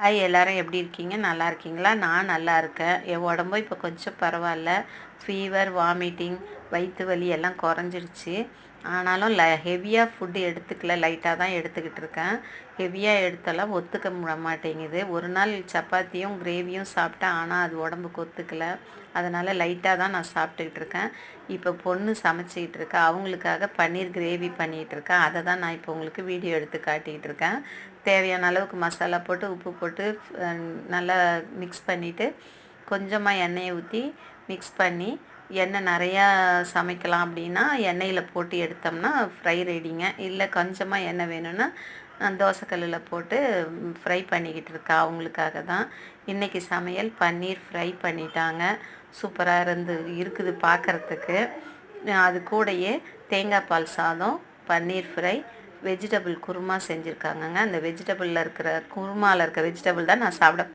Hi எல்லாரும் எப்படி இருக்கீங்க? நல்லா இருக்கீங்களா? நான் நல்லா இருக்கேன். என் உடம்பும் இப்போ கொஞ்சம் பரவாயில்ல. ஃபீவர், வாமிட்டிங், வயிற்று வலி எல்லாம் குறைஞ்சிருச்சு. ஆனாலும் ஹெவியாக ஃபுட்டு எடுத்துக்கல, லைட்டாக தான் எடுத்துக்கிட்டு இருக்கேன். ஹெவியாக எடுத்தாலும் ஒத்துக்க மாட்டேங்குது. ஒரு நாள் சப்பாத்தியும் கிரேவியும் சாப்பிட்டேன், ஆனால் அது உடம்புக்கு ஒத்துக்கலை. அதனால் லைட்டாக தான் நான் சாப்பிட்டுக்கிட்டு இருக்கேன். இப்போ பொண்ணு சமைச்சிக்கிட்டு இருக்கா, அவங்களுக்காக பன்னீர் கிரேவி பண்ணிகிட்டு இருக்கேன். அதை தான் நான் இப்போ உங்களுக்கு வீடியோ எடுத்து காட்டிகிட்டு இருக்கேன். தேவையான அளவுக்கு மசாலா போட்டு உப்பு போட்டு நல்லா மிக்ஸ் பண்ணிவிட்டு கொஞ்சமாக எண்ணெயை ஊற்றி மிக்ஸ் பண்ணி எண்ணெய் நிறையா சமைக்கலாம் அப்படின்னா எண்ணெயில் போட்டு எடுத்தோம்னா ஃப்ரை ரெடிங்க. இல்லை கொஞ்சமாக எண்ணெய் வேணும்னா தோசைக்கல்லில் போட்டு ஃப்ரை பண்ணிக்கிட்டு இருக்கா. அவங்களுக்காக தான் இன்றைக்கி சமையல். பன்னீர் ஃப்ரை பண்ணிட்டாங்க. சூப்பராக இருக்குது பார்க்குறதுக்கு. அது கூடயே தேங்காய் பால் சாதம், பன்னீர் ஃப்ரை, வெஜிடபிள் குருமா செஞ்சுருக்காங்கங்க. அந்த வெஜிடபிளில் இருக்கிற குருமாவில் இருக்கிற வெஜிடபிள் தான் நான் சாப்பிட